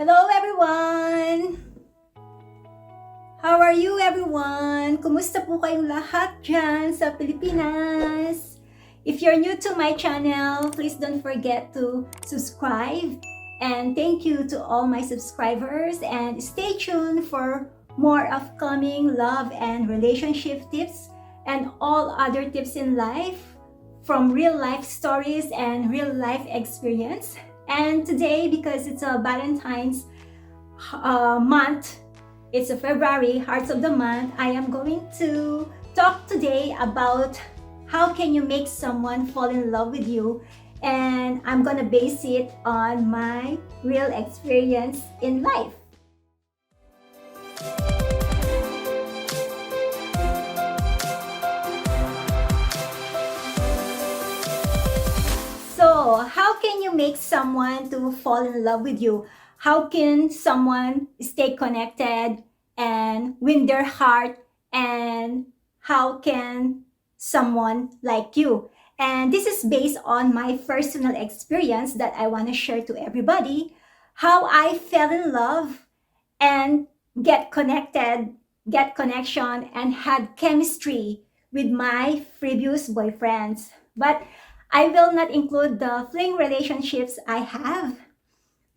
Hello everyone! How are you everyone? Kumusta po kayong lahat dyan sa Pilipinas? If you're new to my channel, please don't forget to subscribe. And thank you to all my subscribers and stay tuned for more upcoming love and relationship tips and all other tips in life from real life stories and real life experience. And today, because it's a Valentine's month, it's a February, Hearts of the Month, I am going to talk today about how can you make someone fall in love with you, and I'm gonna base it on my real experience in life. So, how can you make someone to fall in love with you? How can someone stay connected and win their heart? And how can someone like you? And this is based on my personal experience that I want to share to everybody. How I fell in love and get connected, get connection, and had chemistry with my previous boyfriends. But I will not include the fling relationships I have.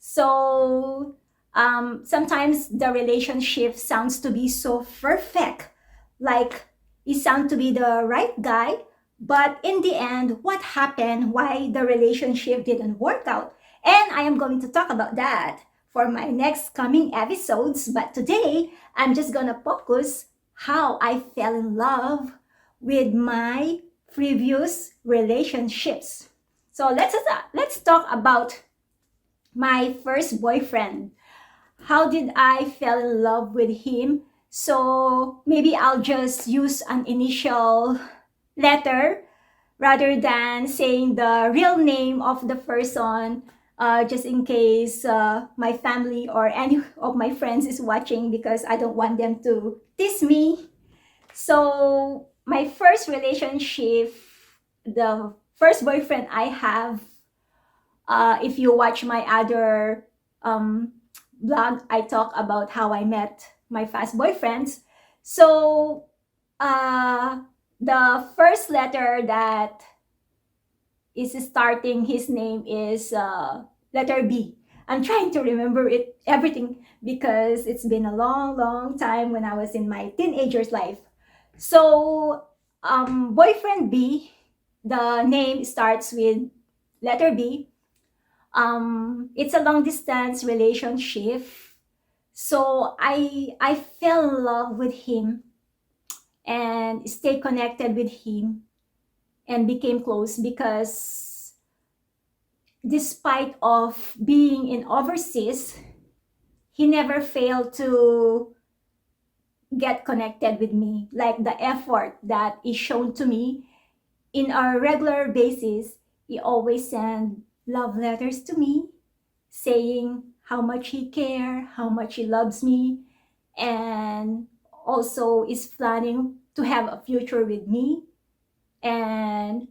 So sometimes the relationship sounds to be so perfect, like he sound to be the right guy, but in the end, what happened? Why the relationship didn't work out? And I am going to talk about that for my next coming episodes. But today, I'm just gonna focus how I fell in love with my previous relationships. So let's talk about my first boyfriend. How did I fell in love with him? So maybe I'll just use an initial letter rather than saying the real name of the person, just in case my family or any of my friends is watching, because I don't want them to diss me. So my first relationship, the first boyfriend I have, if you watch my other blog, I talk about how I met my past boyfriends. So the first letter that is starting his name is letter B. I'm trying to remember it everything because it's been a long time when I was in my teenager's life. So boyfriend B, the name starts with letter B. It's a long distance relationship. So I fell in love with him and stay connected with him and became close because despite of being in overseas, he never failed to get connected with me. Like the effort that is shown to me in a regular basis, he always send love letters to me saying how much he care, how much he loves me, and also is planning to have a future with me. And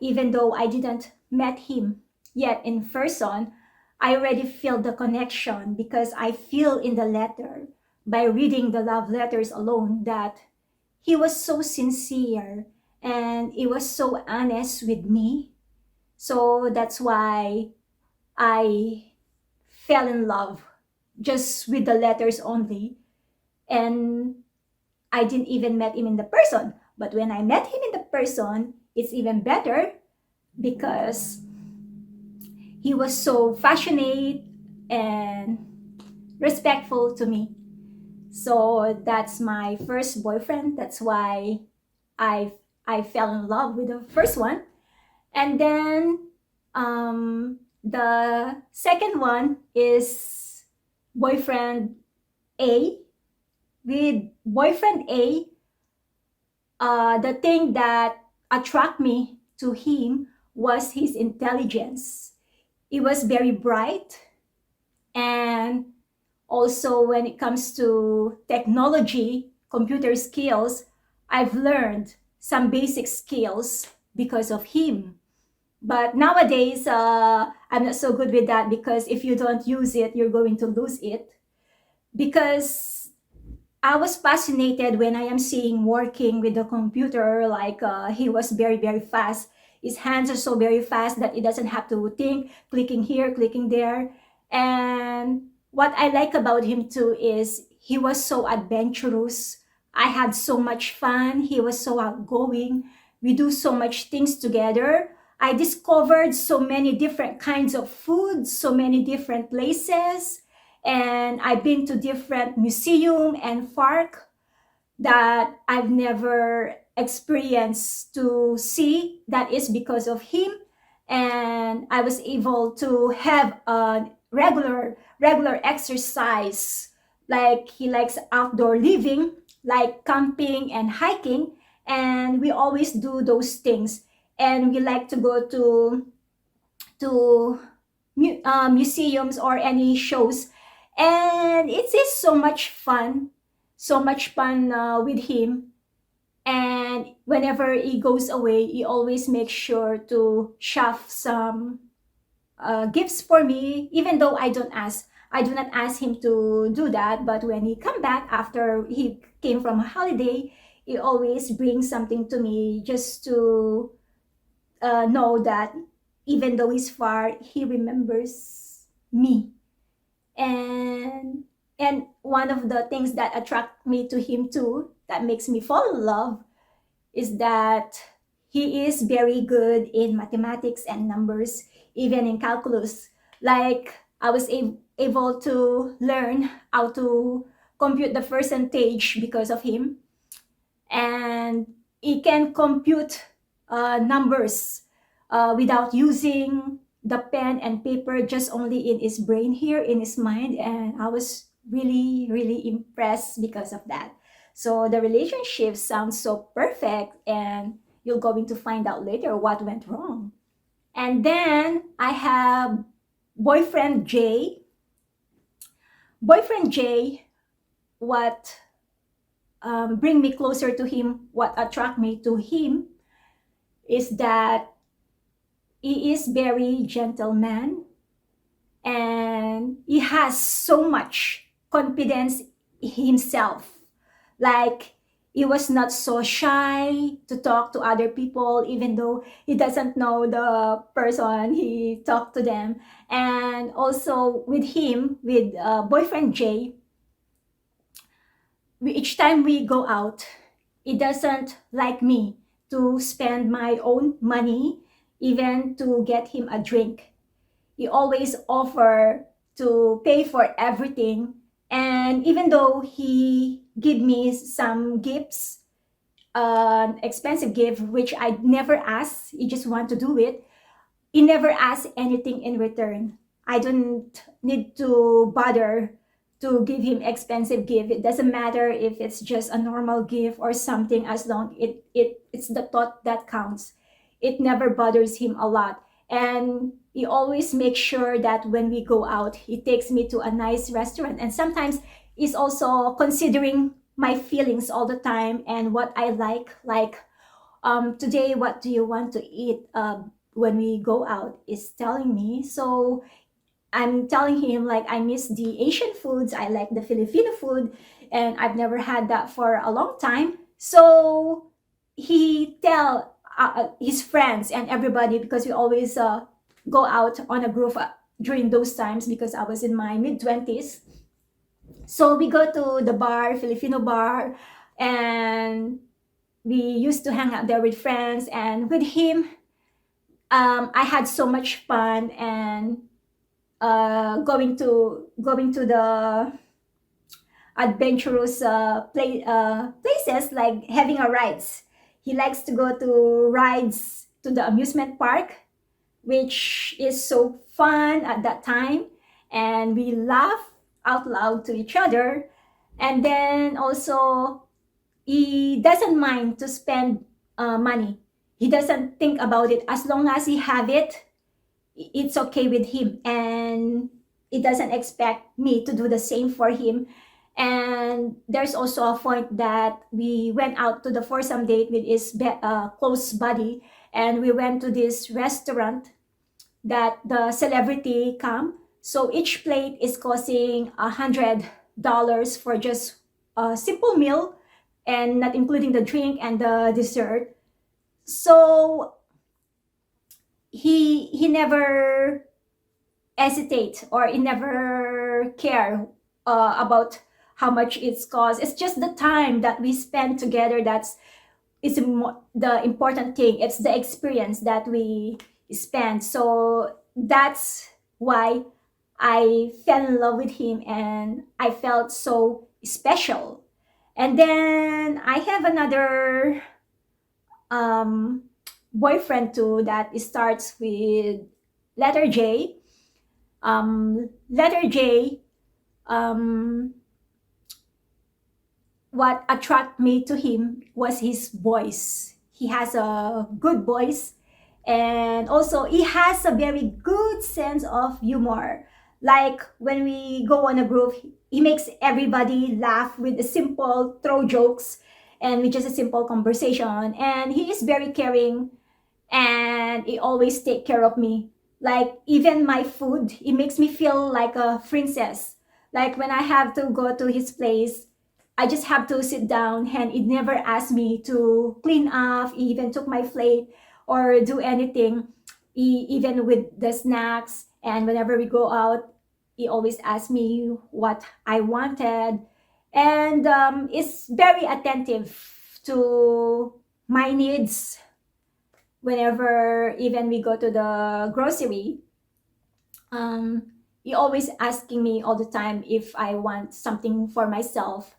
even though I didn't met him yet in person, I already feel the connection because I feel in the letter by reading the love letters alone that he was so sincere and he was so honest with me. So that's why I fell in love just with the letters only. And I didn't even met him in the person. But when I met him in the person, it's even better because he was so passionate and respectful to me. So that's my first boyfriend. That's why I fell in love with the first one. And then the second one is boyfriend A. With boyfriend A, the thing that attract me to him was his intelligence. He was very bright, and also when it comes to technology, computer skills, I've learned some basic skills because of him. But nowadays, I'm not so good with that because if you don't use it, you're going to lose it. Because I was fascinated when I am seeing working with the computer, like he was very, very fast. His hands are so very fast that he doesn't have to think, clicking here, clicking there. And what I like about him too is he was so adventurous. I had so much fun. He was so outgoing. We do so much things together. I discovered so many different kinds of food, so many different places, and I've been to different museum and park that I've never experienced to see. That is because of him, and I was able to have a regular exercise. Like he likes outdoor living, like camping and hiking, and we always do those things. And we like to go to museums or any shows, and it is so much fun with him. And whenever he goes away, he always makes sure to shove some gifts for me, even though I do not ask him to do that. But when he come back after he came from a holiday, he always brings something to me just to know that even though he's far, he remembers me. And one of the things that attract me to him too, that makes me fall in love, is that he is very good in mathematics and numbers, even in calculus. Like I was able to learn how to compute the percentage because of him, and he can compute numbers without using the pen and paper, just only in his brain here, in his mind. And I was really, really impressed because of that. So the relationship sounds so perfect, and you're going to find out later what went wrong. And then I have boyfriend Jay. Boyfriend Jay, what bring me closer to him, what attract me to him, is that he is very gentleman, and he has so much confidence in himself. Like he was not so shy to talk to other people, even though he doesn't know the person he talked to them. And also with him, with boyfriend Jay, each time we go out, he doesn't like me to spend my own money, even to get him a drink. He always offer to pay for everything. And even though he give me some gifts, expensive gift, which I never ask, he just want to do it. He never asks anything in return. I don't need to bother to give him expensive gift. It doesn't matter if it's just a normal gift or something, as long it's the thought that counts. It never bothers him a lot. And he always makes sure that when we go out, he takes me to a nice restaurant. And sometimes he's also considering my feelings all the time and what I like today, what do you want to eat when we go out, is telling me. So I'm telling him like I miss the Asian foods, I like the Filipino food, and I've never had that for a long time. So he tell his friends and everybody, because we always go out on a group during those times, because I was in my mid 20s. So we go to the bar, Filipino bar, and we used to hang out there with friends. And with him, I had so much fun, and going to the adventurous places, like having a rides. He likes to go to rides to the amusement park, which is so fun at that time, and we laugh out loud to each other. And then also, he doesn't mind to spend money. He doesn't think about it. As long as he have it, it's okay with him, and he doesn't expect me to do the same for him. And there's also a point that we went out to the foursome date with his close buddy, and we went to this restaurant that the celebrity come. So each plate is costing $100 for just a simple meal, and not including the drink and the dessert. So he never hesitate, or he never care about how much it's cost. It's just the time that we spend together that's is the important thing. It's the experience that we spend. So that's why I fell in love with him, and I felt so special. And then I have another um, boyfriend too that starts with letter J. Letter J, um, what attracted me to him was his voice. He has a good voice, and also he has a very good sense of humor. Like when we go on a group, he makes everybody laugh with a simple throw jokes and with just a simple conversation. And he is very caring, and he always take care of me. Like even my food, it makes me feel like a princess. Like when I have to go to his place, I just have to sit down, and he never asked me to clean up. He even took my plate or do anything. Even with the snacks, and whenever we go out, he always asks me what I wanted, and is very attentive to my needs. Whenever even we go to the grocery, um, he always asking me all the time if I want something for myself.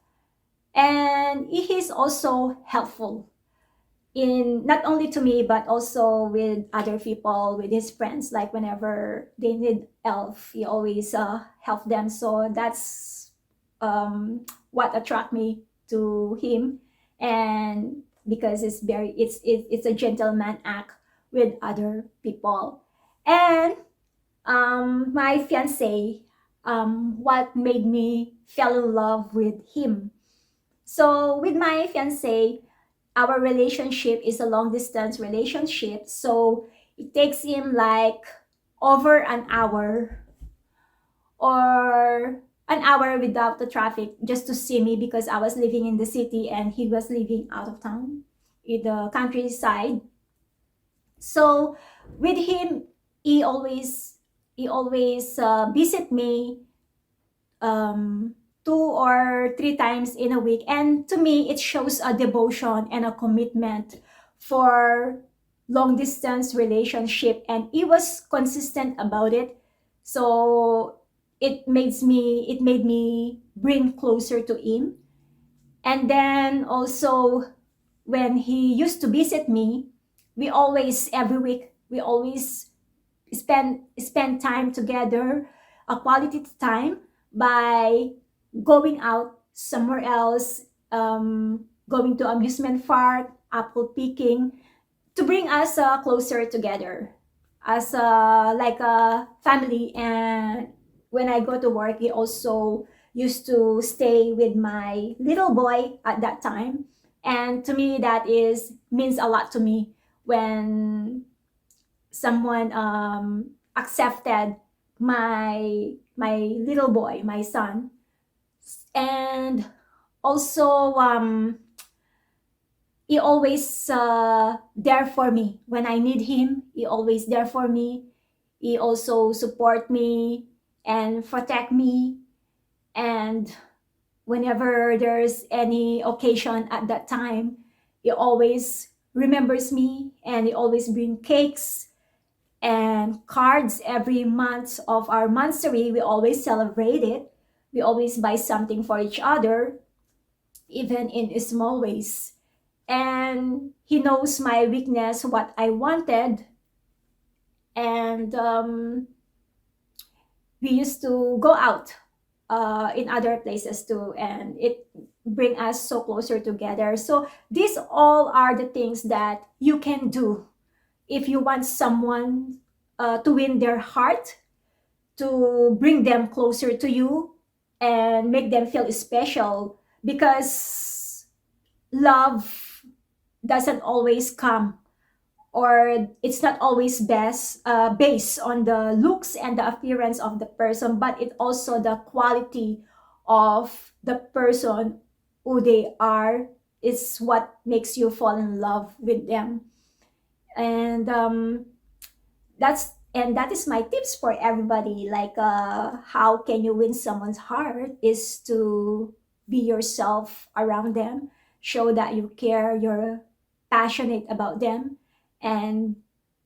And he is also helpful in not only to me but also with other people, with his friends. Like whenever they need help, he always help them. So that's what attract me to him. And because it's a gentleman act with other people. And my fiance, what made me fell in love with him. So with my fiance, our relationship is a long distance relationship. So it takes him like over an hour without the traffic just to see me, because I was living in the city and he was living out of town in the countryside. So with him, he always visit me um, 2 or 3 times in a week. And to me, it shows a devotion and a commitment for long distance relationship. And he was consistent about it. So it made me bring closer to him. And then also when he used to visit me, we always every week we always spend time together, a quality time, by going out somewhere else, going to amusement park, apple picking, to bring us closer together as like a family. And when I go to work, he also used to stay with my little boy at that time. And to me, that is means a lot to me when someone accepted my little boy, my son. And also he always there for me when I need him. He always there for me. He also support me and protect me. And whenever there's any occasion at that time, he always remembers me, and he always bring cakes and cards every month of our monthsary. We always celebrate it. We always buy something for each other, even in small ways. And he knows my weakness, what I wanted. And we used to go out in other places too, and it bring us so closer together. So these all are the things that you can do if you want someone to win their heart, to bring them closer to you and make them feel special. Because love doesn't always come or it's not always best based on the looks and the appearance of the person, but it also the quality of the person who they are is what makes you fall in love with them. And that is my tips for everybody. Like, how can you win someone's heart is to be yourself around them, show that you care, you're passionate about them, and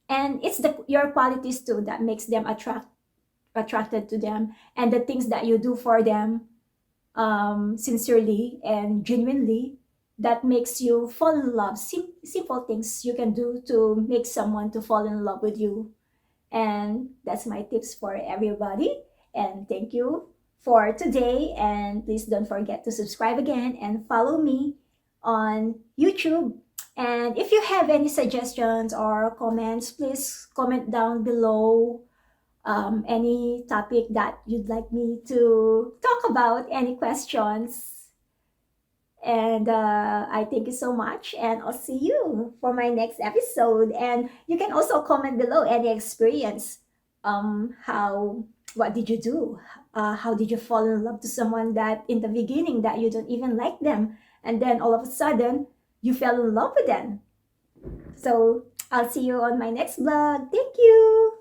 it's the your qualities too that makes them attracted to them, and the things that you do for them sincerely and genuinely, that makes you fall in love. Simple things you can do to make someone to fall in love with you. And that's my tips for everybody. And thank you for today. And please don't forget to subscribe again and follow me on YouTube. And if you have any suggestions or comments, please comment down below, any topic that you'd like me to talk about, any questions. And I thank you so much, and I'll see you for my next episode. And you can also comment below any experience. How what did you do? How did you fall in love to someone that in the beginning that you don't even like them, and then all of a sudden you fell in love with them? So I'll see you on my next vlog. Thank you.